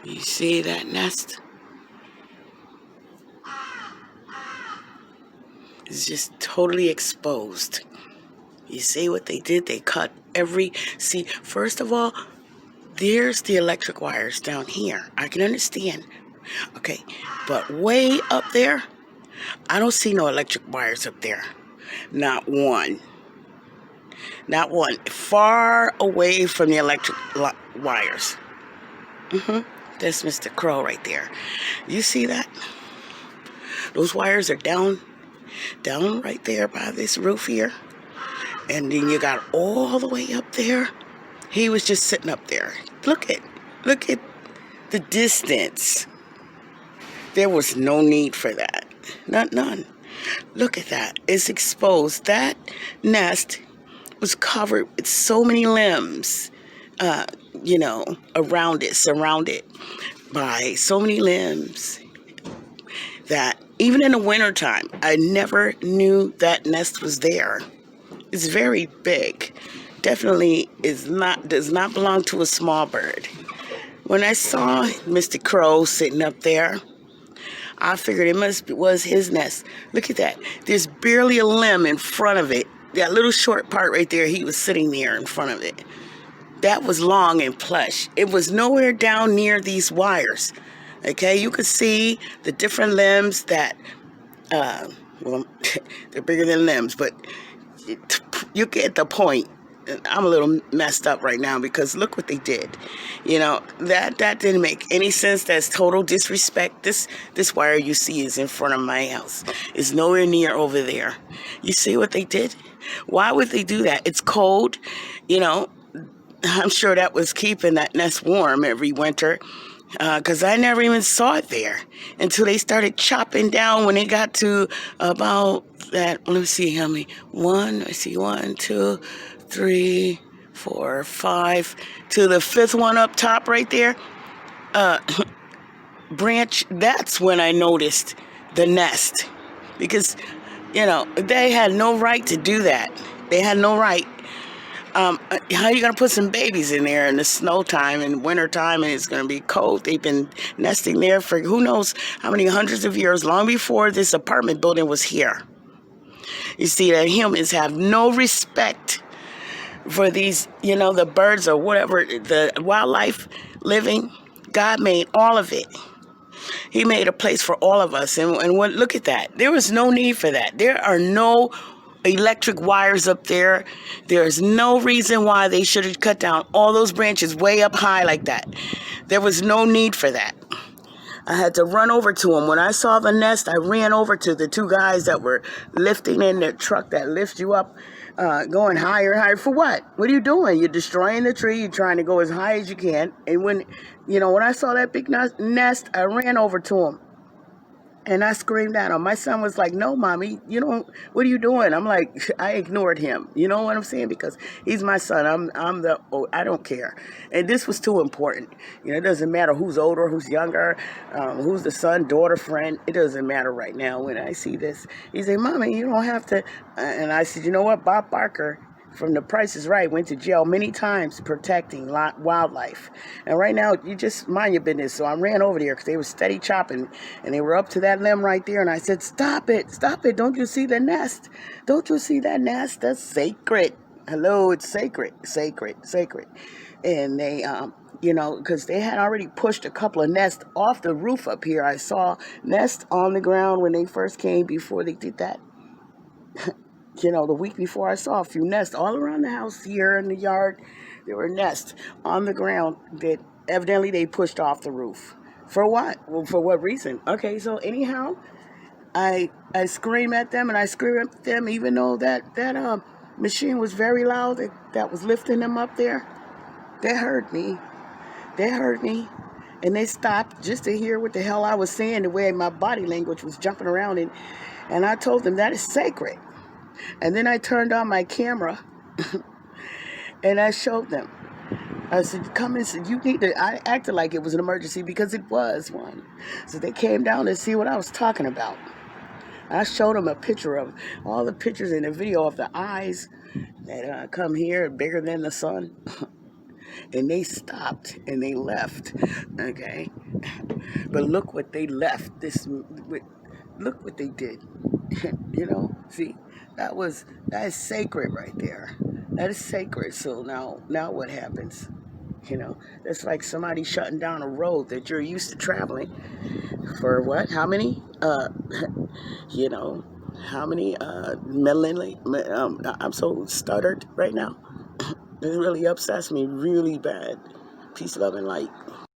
You see that nest? It's just totally exposed. You see what they did? They cut see, first of all, there's the electric wires down here. I can understand. Okay, but way up there, I don't see no electric wires up there. Not one. Not one. Far away from the electric wires. That's Mr. Crow right there. You see that? Those wires are down right there by this roof here. And then you got all the way up there. He was just sitting up there. Look at the distance. There was no need for that. None. Look at that. It's exposed. That nest was covered with so many limbs, around it, surrounded by so many limbs that even in the wintertime, I never knew that nest was there. It's very big. Definitely does not belong to a small bird. When I saw Mr. Crow sitting up there, I figured was his nest. Look at that. There's barely a limb in front of it. That little short part right there, he was sitting there in front of it. That was long and plush. It was nowhere down near these wires. Okay, you could see the different limbs that, they're bigger than limbs, but you get the point. I'm a little messed up right now because look what they did. That didn't make any sense. That's total disrespect. This wire you see is in front of my house. It's nowhere near over there. You see what they did? Why would they do that? It's cold. I'm sure that was keeping that nest warm every winter. Because I never even saw it there until they started chopping down when they got to about that. Let me see how many. 1, 2, 3, 4, 5. To the fifth one up top right there. Branch. That's when I noticed the nest. Because, they had no right to do that. They had no right. How are you going to put some babies in there in the snow time and winter time and it's going to be cold? They've been nesting there for who knows how many hundreds of years, long before this apartment building was here. You see that humans have no respect for these, the birds or whatever, the wildlife living. God made all of it. He made a place for all of us. And look at that. There was no need for that. There are no electric wires up there. There's no reason why they should have cut down all those branches way up high like that. There was no need for that. I had to run over to them. When I saw the nest, I ran over to the two guys that were lifting in their truck that lifts you up, going higher and higher. For what? What are you doing? You're destroying the tree. You're trying to go as high as you can. And when I saw that big nest, I ran over to them. And I screamed at him. My son was like, "No, mommy, what are you doing?" I'm like, I ignored him. You know what I'm saying? Because he's my son. I don't care. And this was too important. It doesn't matter who's older, who's younger, who's the son, daughter, friend. It doesn't matter right now when I see this. He said, "Mommy, you don't have to." And I said, "You know what? Bob Barker from The Price is Right went to jail many times protecting wildlife. And right now, you just mind your business." So I ran over there because they were steady chopping, and they were up to that limb right there. And I said, stop it. Don't you see the nest? Don't you see that nest? That's sacred. Hello, it's sacred. And they, because they had already pushed a couple of nests off the roof up here. I saw nests on the ground when they first came before they did that. The week before, I saw a few nests all around the house here in the yard. There were nests on the ground that evidently they pushed off the roof. For what? Well, for what reason? Okay, so anyhow, I scream at them and I scream at them even though that machine was very loud that was lifting them up there. They heard me. And they stopped just to hear what the hell I was saying, the way my body language was jumping around. And I told them that is sacred. And then I turned on my camera and I showed them. I said, come in. Said, you need to. I acted like it was an emergency because it was one. So they came down to see what I was talking about. I showed them a picture of all the pictures in the video of the eyes that come here bigger than the sun. and they stopped and they left. Okay, but look what they left. Look what they did. See, that is sacred right there. That is sacred. So now what happens? It's like somebody shutting down a road that you're used to traveling for what? How many? You know, how many millennia? I'm so stuttered right now. It really upsets me really bad. Peace, love, and light.